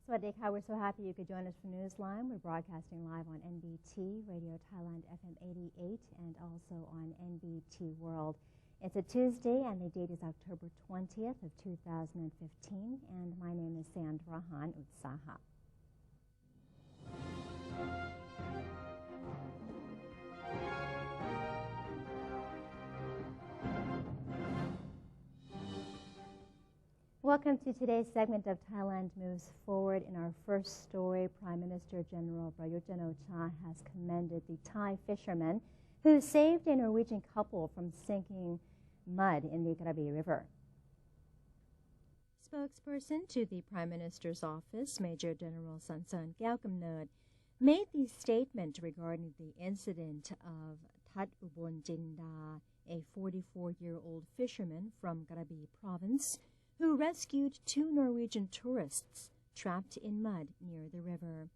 Swadee Ka, we're so happy you could join us for Newsline. We're broadcasting live on NBT, Radio Thailand FM 88, and also on NBT World. It's a Tuesday, and the date is October 20th of 2015, and my name is Sandra Han Utsaha. Welcome to today's segment of Thailand Moves Forward. In our first story, Prime Minister General Prayut Chan-o-cha has commended the Thai fishermen who saved a Norwegian couple from sinking mud in the Krabi River. Spokesperson to the Prime Minister's office, Major General Sansan Kyaokamnod, made the statement regarding the incident of Tat Ubon Jinda, a 44-year-old fisherman from Krabi province, who rescued two Norwegian tourists trapped in mud near the river.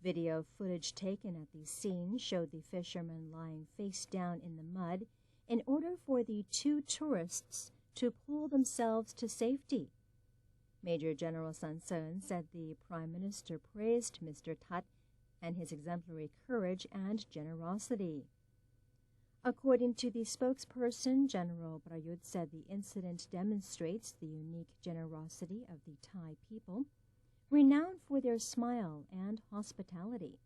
Video footage taken at the scene showed the fishermen lying face down in the mud in order for the two tourists to pull themselves to safety. Major General Sanson said the Prime Minister praised Mr. Tat and his exemplary courage and generosity. According to the spokesperson, General Prayut said the incident demonstrates the unique generosity of the Thai people, renowned for their smile and hospitality.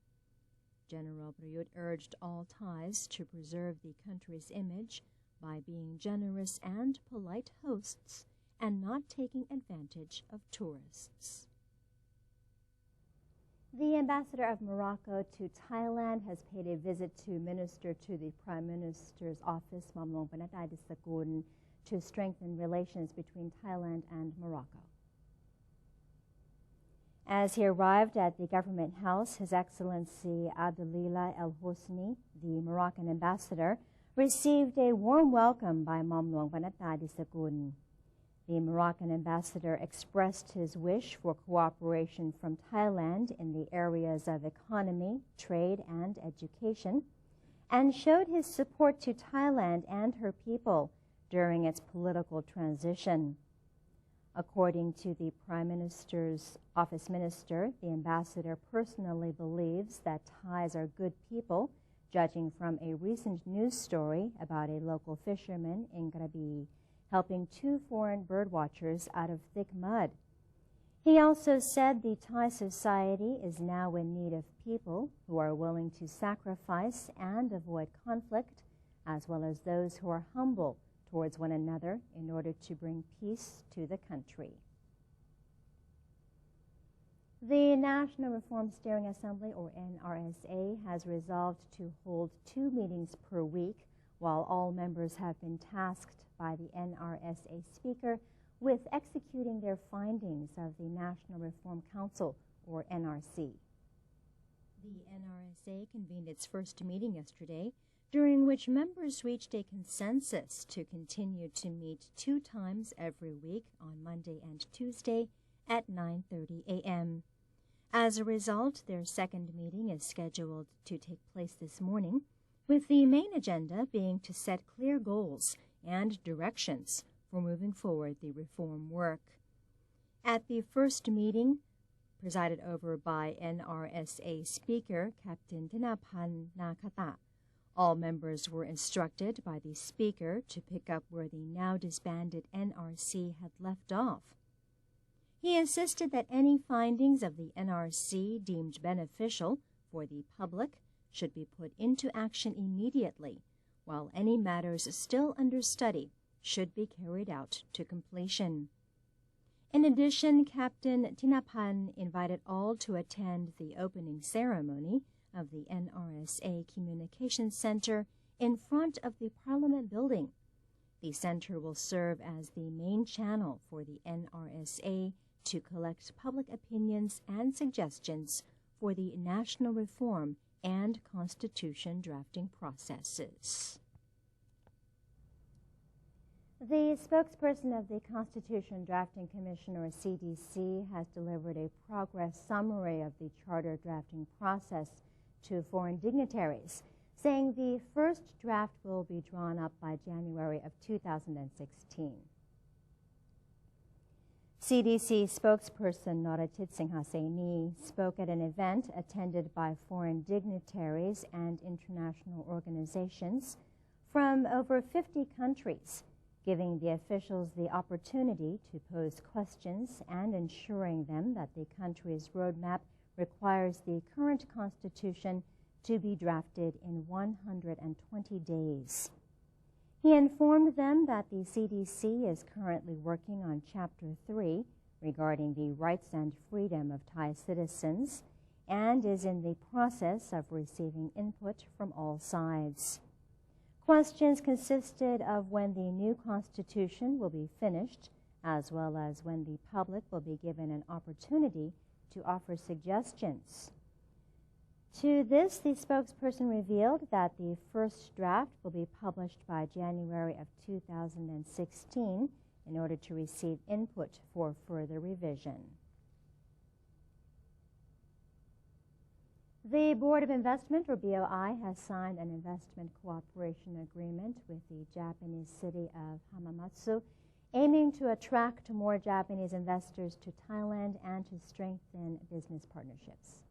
General Prayut urged all Thais to preserve the country's image by being generous and polite hosts and not taking advantage of tourists. The ambassador of Morocco to Thailand has paid a visit to minister to the Prime Minister's office, Mamlong Panatai Disakun, to strengthen relations between Thailand and Morocco. As he arrived at the government house, His Excellency Abdulillah El Hosni, the Moroccan ambassador, received a warm welcome by Mamlong Panatai Disakun. The Moroccan ambassador expressed his wish for cooperation from Thailand in the areas of economy, trade, and education, and showed his support to Thailand and her people during its political transition. According to the Prime Minister's office minister, the ambassador personally believes that Thais are good people, judging from a recent news story about a local fisherman in Krabi helping two foreign birdwatchers out of thick mud. He also said the Thai society is now in need of people who are willing to sacrifice and avoid conflict, as well as those who are humble towards one another in order to bring peace to the country. The National Reform Steering Assembly, or NRSA, has resolved to hold 2 meetings per week, while all members have been tasked by the NRSA Speaker with executing their findings of the National Reform Council, or NRC. The NRSA convened its first meeting yesterday, during which members reached a consensus to continue to meet 2 times every week on Monday and Tuesday at 9:30 a.m. As a result, their second meeting is scheduled to take place this morning, with the main agenda being to set clear goals and directions for moving forward the reform work. At the first meeting, presided over by NRSA Speaker Captain Tinapan Nakata, all members were instructed by the Speaker to pick up where the now disbanded NRC had left off. He insisted that any findings of the NRC deemed beneficial for the public should be put into action immediately, while any matters still under study should be carried out to completion. In addition, Captain Tinapan invited all to attend the opening ceremony of the NRSA Communications Center in front of the Parliament building. The center will serve as the main channel for the NRSA to collect public opinions and suggestions for the national reform and constitution drafting processes. The spokesperson of the Constitution Drafting Commission, or CDC, has delivered a progress summary of the charter drafting process to foreign dignitaries, saying the first draft will be drawn up by January of 2016. CDC spokesperson Noratit Singhaseini spoke at an event attended by foreign dignitaries and international organizations from over 50 countries, giving the officials the opportunity to pose questions and ensuring them that the country's roadmap requires the current constitution to be drafted in 120 days. He informed them that the CDC is currently working on Chapter 3 regarding the rights and freedom of Thai citizens and is in the process of receiving input from all sides. Questions consisted of when the new constitution will be finished, as well as when the public will be given an opportunity to offer suggestions. To this, the spokesperson revealed that the first draft will be published by January of 2016 in order to receive input for further revision. The Board of Investment, or BOI, has signed an investment cooperation agreement with the Japanese city of Hamamatsu, aiming to attract more Japanese investors to Thailand and to strengthen business partnerships.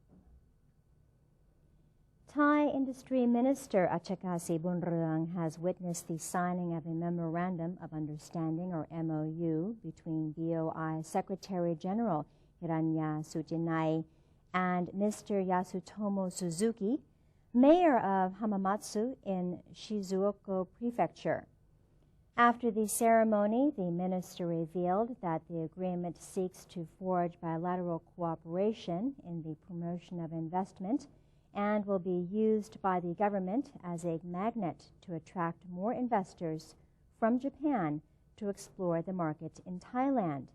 Thai Industry Minister Achakasi Bunrung has witnessed the signing of a Memorandum of Understanding, or MOU, between BOI Secretary General Hiranya Sujinai and Mr. Yasutomo Suzuki, mayor of Hamamatsu in Shizuoka Prefecture. After the ceremony, the minister revealed that the agreement seeks to forge bilateral cooperation in the promotion of investment and will be used by the government as a magnet to attract more investors from Japan to explore the market in Thailand.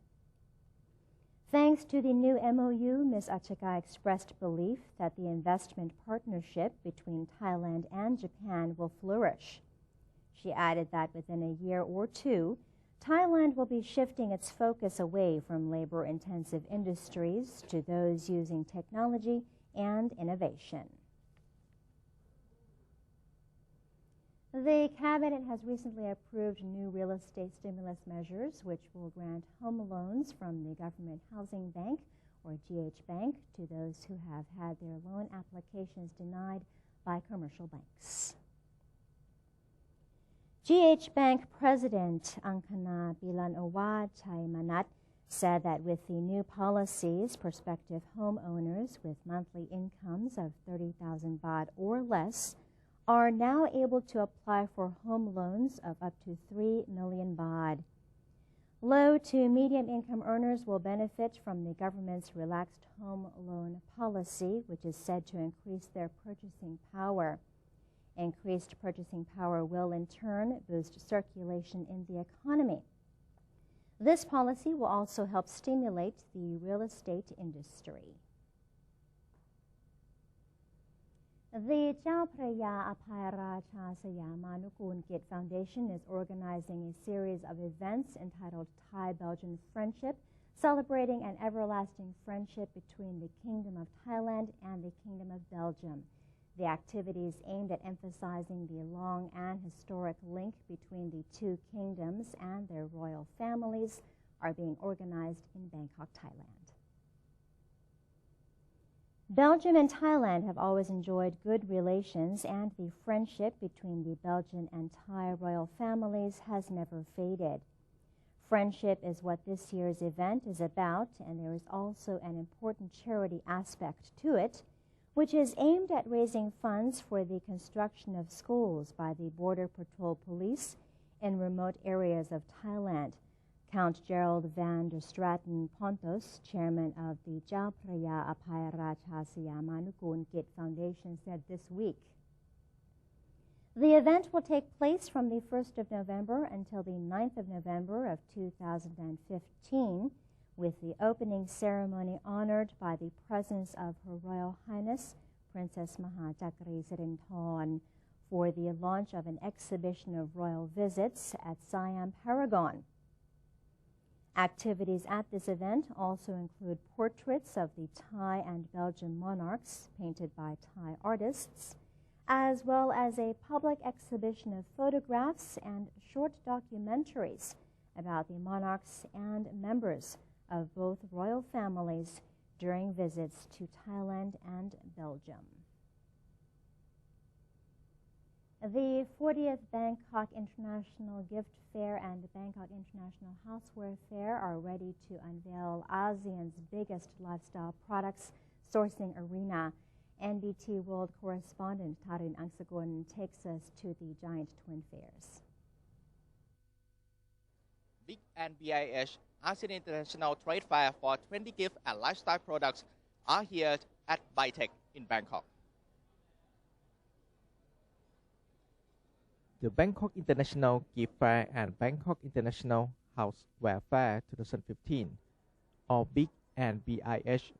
Thanks to the new MOU, Ms. Achaka expressed belief that the investment partnership between Thailand and Japan will flourish. She added that within a year or two, Thailand will be shifting its focus away from labor-intensive industries to those using technology and innovation. The Cabinet has recently approved new real estate stimulus measures which will grant home loans from the Government Housing Bank, or GH Bank, to those who have had their loan applications denied by commercial banks. GH Bank President Angkana Bilanowa Chaimanat said that with the new policies, prospective homeowners with monthly incomes of 30,000 baht or less are now able to apply for home loans of up to 3 million baht. Low to medium income earners will benefit from the government's relaxed home loan policy, which is said to increase their purchasing power. Increased purchasing power will in turn boost circulation in the economy. This policy will also help stimulate the real estate industry. The Chao Phraya Apayaracha Sayamanugun Git Foundation is organizing a series of events entitled Thai-Belgian Friendship, celebrating an everlasting friendship between the Kingdom of Thailand and the Kingdom of Belgium. The activities aimed at emphasizing the long and historic link between the two kingdoms and their royal families are being organized in Bangkok, Thailand. Belgium and Thailand have always enjoyed good relations, and the friendship between the Belgian and Thai royal families has never faded. Friendship is what this year's event is about, and there is also an important charity aspect to it, which is aimed at raising funds for the construction of schools by the Border Patrol Police in remote areas of Thailand. Count Gerald van der Straten Pontos, chairman of the Chao Phraya Apayaracha Sayamanugun Git Foundation, said this week. The event will take place from the 1st of November until the 9th of November of 2015, with the opening ceremony honored by the presence of Her Royal Highness Princess Mahachakri Sirinthorn for the launch of an exhibition of royal visits at Siam Paragon. Activities at this event also include portraits of the Thai and Belgian monarchs painted by Thai artists, as well as a public exhibition of photographs and short documentaries about the monarchs and members of both royal families during visits to Thailand and Belgium. The 40th Bangkok International Gift Fair and Bangkok International Houseware Fair are ready to unveil ASEAN's biggest lifestyle products sourcing arena. NBT World correspondent Tarin Angsagun takes us to the giant twin fairs. Big and BIH ASEAN International Trade Fair for 20 gift and lifestyle products are here at Bytech in Bangkok. The Bangkok International Gift Fair and Bangkok International Houseware Fair 2015, or Big and BIH,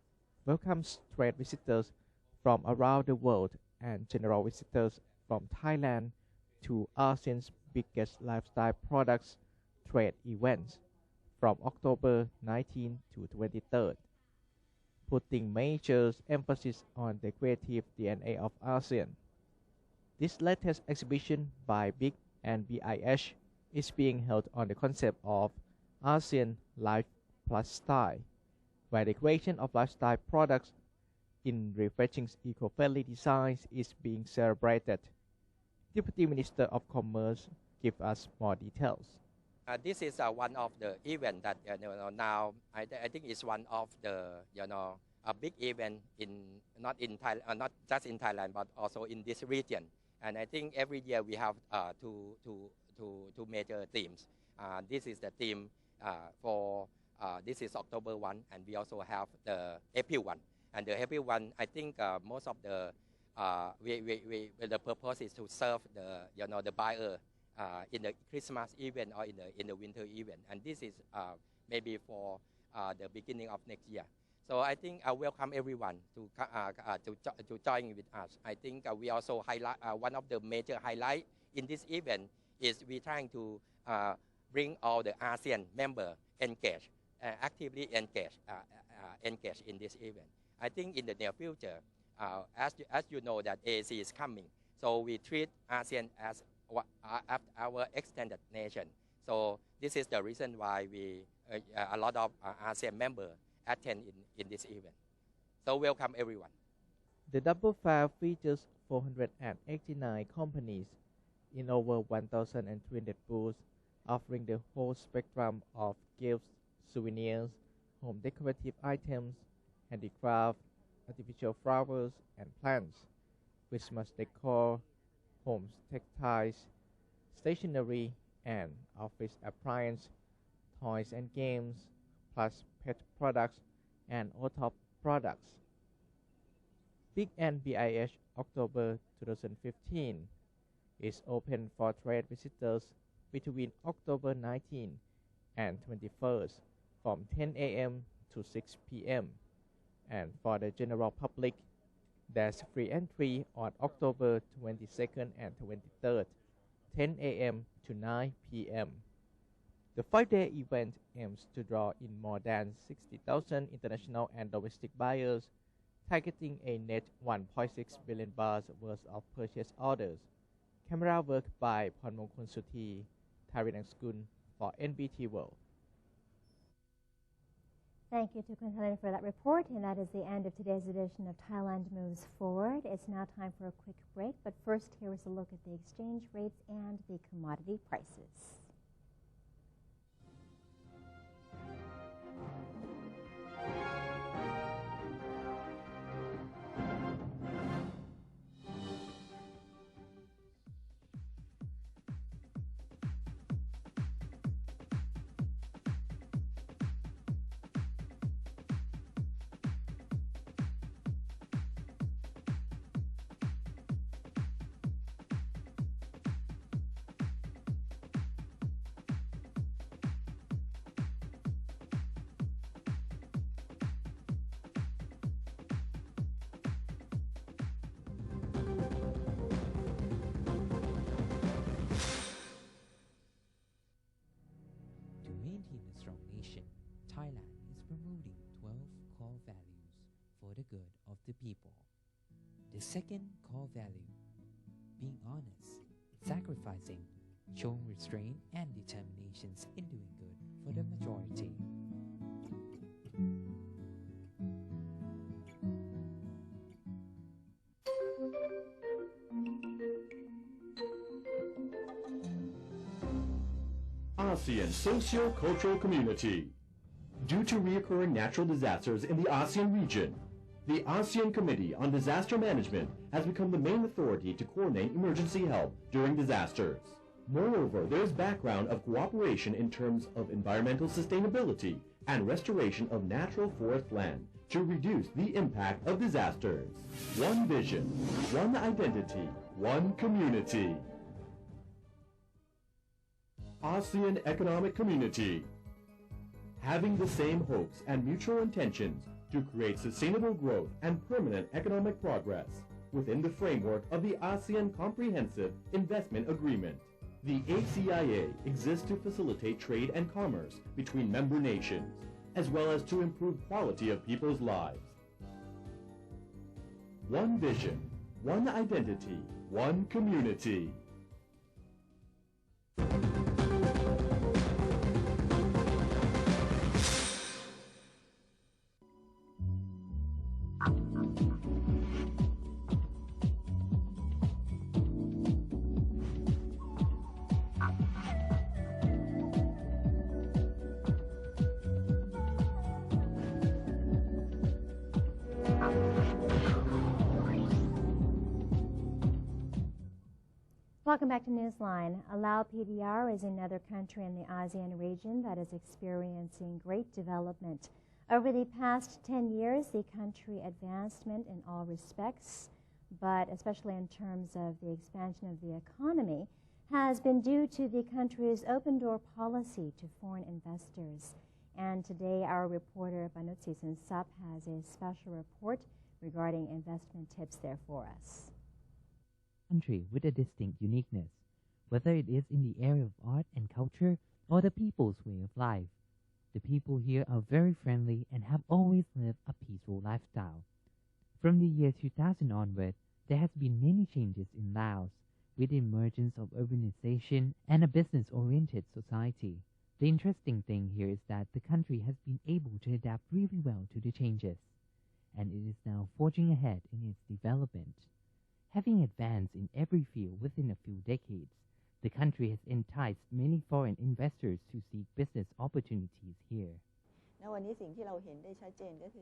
welcomes trade visitors from around the world and general visitors from Thailand to ASEAN's biggest lifestyle products trade events from October 19 to 23rd, putting major emphasis on the creative DNA of ASEAN. This latest exhibition by Big and BIH is being held on the concept of ASEAN Life Plus Style, where the creation of lifestyle products in refreshing eco-friendly designs is being celebrated. Deputy Minister of Commerce gives us more details. This is one of the events that now I think is one of the a big event in not just in Thailand but also in this region. And I think every year we have two major themes. This is the theme for this is October 1, and we also have the April 1. And the April 1, I think most of the the purpose is to serve the the buyer in the Christmas event or in the winter event. And this is maybe for the beginning of next year. So I think I welcome everyone to join with us. I think we also highlight one of the major highlights in this event is we trying to bring all the ASEAN members engaged, actively engaged in this event. I think in the near future, as you know that AAC is coming, so we treat ASEAN as our extended nation. So this is the reason why we a lot of ASEAN members attend in this event. So welcome everyone. The double fair features 489 companies in over 1,300 booths, offering the whole spectrum of gifts, souvenirs, home decorative items, handicraft, artificial flowers and plants, Christmas decor, home textiles, stationery and office appliance, toys and games, plus pet products and OTOP products. Big and BIH October 2015 is open for trade visitors between October 19 and 21st from 10 a.m. to 6 p.m. And for the general public, there's free entry on October 22nd and 23rd, 10 a.m. to 9 p.m. The 5-day event aims to draw in more than 60,000 international and domestic buyers, targeting a net 1.6 billion baht worth of purchase orders. Camera work by Pornmongkol Suthi, Tarin Angsagun for NBT World. Thank you to Kuntalin for that report, and that is the end of today's edition of Thailand Moves Forward. It's now time for a quick break, but first here is a look at the exchange rates and the commodity prices. Thailand is promoting 12 core values for the good of the people. The second core value, being honest, sacrificing, showing restraint and determinations in doing good for the majority. ASEAN socio-cultural community. Due to recurring natural disasters in the ASEAN region, the ASEAN Committee on Disaster Management has become the main authority to coordinate emergency help during disasters. Moreover, there is background of cooperation in terms of environmental sustainability and restoration of natural forest land to reduce the impact of disasters. One vision, one identity, one community. ASEAN Economic Community. Having the same hopes and mutual intentions to create sustainable growth and permanent economic progress within the framework of the ASEAN Comprehensive Investment Agreement. The ACIA exists to facilitate trade and commerce between member nations, as well as to improve quality of people's lives. One vision, one identity, one community. Welcome back to Newsline. Laos PDR is another country in the ASEAN region that is experiencing great development. Over the past 10 years, the country advancement in all respects, but especially in terms of the expansion of the economy, has been due to the country's open-door policy to foreign investors. And today, our reporter Banutsi Sinsap has a special report regarding investment tips there for us. Country with a distinct uniqueness, whether it is in the area of art and culture or the people's way of life. The people here are very friendly and have always lived a peaceful lifestyle. From the year 2000 onward, there has been many changes in Laos, with the emergence of urbanization and a business-oriented society. The interesting thing here is that the country has been able to adapt really well to the changes, and it is now forging ahead in its development. Having advanced in every field within a few decades, the country has enticed many foreign investors to seek business opportunities here.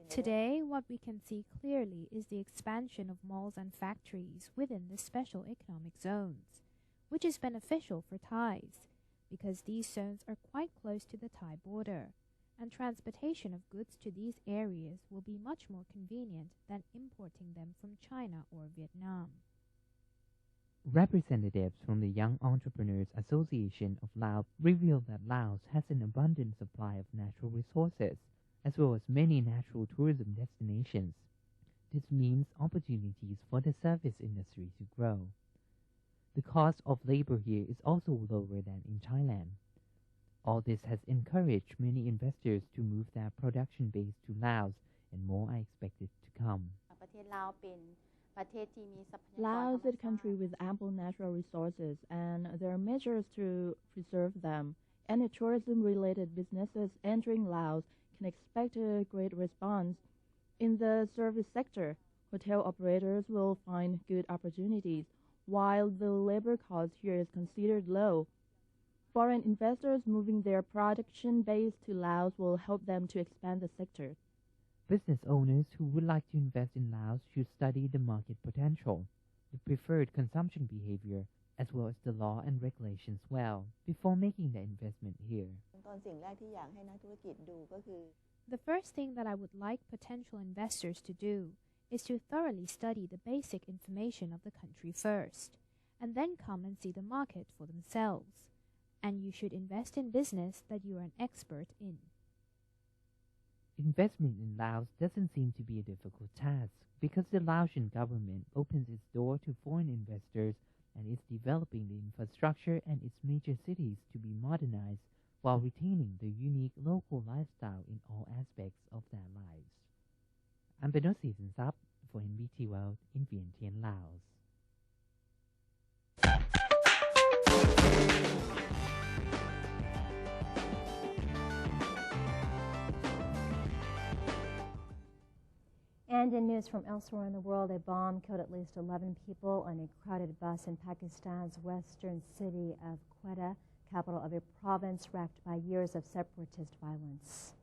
Today, what we can see clearly is the expansion of malls and factories within the special economic zones, which is beneficial for Thais, because these zones are quite close to the Thai border, and transportation of goods to these areas will be much more convenient than importing them from China or Vietnam. Representatives from the Young Entrepreneurs Association of Laos revealed that Laos has an abundant supply of natural resources, as well as many natural tourism destinations. This means opportunities for the service industry to grow. The cost of labor here is also lower than in Thailand. All this has encouraged many investors to move their production base to Laos, and more are expected to come. Laos is a country with ample natural resources, and there are measures to preserve them. Any tourism-related businesses entering Laos can expect a great response. In the service sector, hotel operators will find good opportunities, while the labor cost here is considered low. Foreign investors moving their production base to Laos will help them to expand the sector. Business owners who would like to invest in Laos should study the market potential, the preferred consumption behavior, as well as the law and regulations well, before making the investment here. The first thing that I would like potential investors to do is to thoroughly study the basic information of the country first, and then come and see the market for themselves. And you should invest in business that you are an expert in. Investment in Laos doesn't seem to be a difficult task, because the Laotian government opens its door to foreign investors and is developing the infrastructure and its major cities to be modernized while retaining the unique local lifestyle in all aspects of their lives. I'm Benosi Sinsap for NBT World in Vientiane, Laos. And in news from elsewhere in the world, a bomb killed at least 11 people on a crowded bus in Pakistan's western city of Quetta, capital of a province wrecked by years of separatist violence.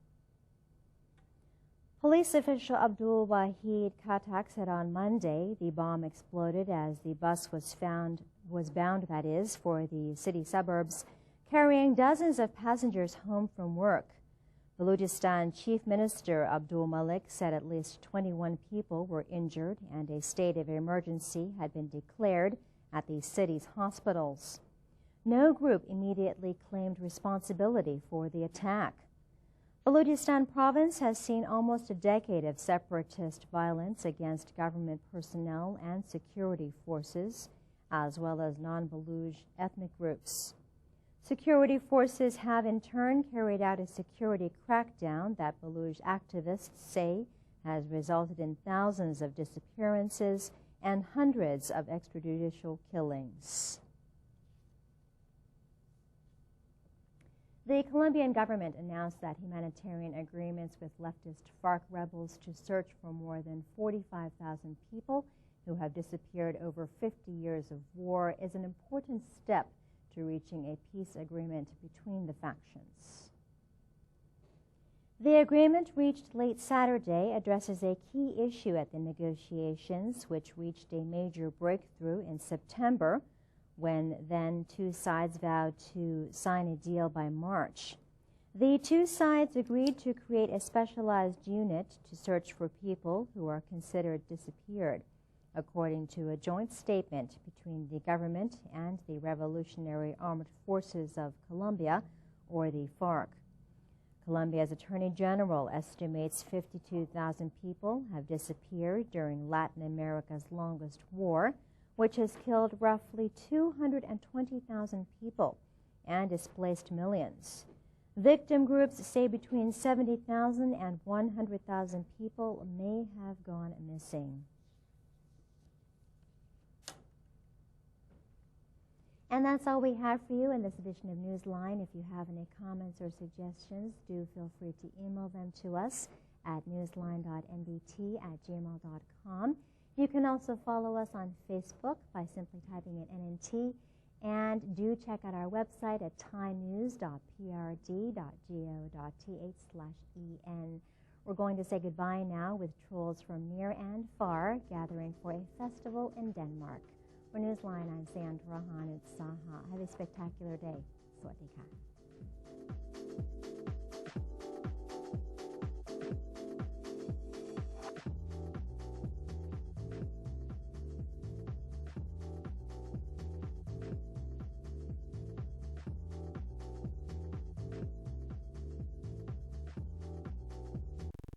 Police official Abdul Wahid Khatak said on Monday the bomb exploded as the bus was bound for the city suburbs, carrying dozens of passengers home from work. Balochistan Chief Minister Abdul Malik said at least 21 people were injured and a state of emergency had been declared at the city's hospitals. No group immediately claimed responsibility for the attack. Balochistan province has seen almost a decade of separatist violence against government personnel and security forces, as well as non-Baluch ethnic groups. Security forces have in turn carried out a security crackdown that Baluch activists say has resulted in thousands of disappearances and hundreds of extrajudicial killings. The Colombian government announced that humanitarian agreements with leftist FARC rebels to search for more than 45,000 people who have disappeared over 50 years of war is an important step to reaching a peace agreement between the factions. The agreement reached late Saturday addresses a key issue at the negotiations, which reached a major breakthrough in September, when then two sides vowed to sign a deal by March. The two sides agreed to create a specialized unit to search for people who are considered disappeared, according to a joint statement between the government and the Revolutionary Armed Forces of Colombia, or the FARC. Colombia's Attorney General estimates 52,000 people have disappeared during Latin America's longest war, which has killed roughly 220,000 people and displaced millions. Victim groups say between 70,000 and 100,000 people may have gone missing. And that's all we have for you in this edition of Newsline. If you have any comments or suggestions, do feel free to email them to us at newsline.nbt@gmail.com. You can also follow us on Facebook by simply typing in NNT, and do check out our website at thainews.prd.go.th/en. We're going to say goodbye now with trolls from near and far gathering for a festival in Denmark. For Newsline, I'm Sandra Han. Have a spectacular day. Sawasdee ka.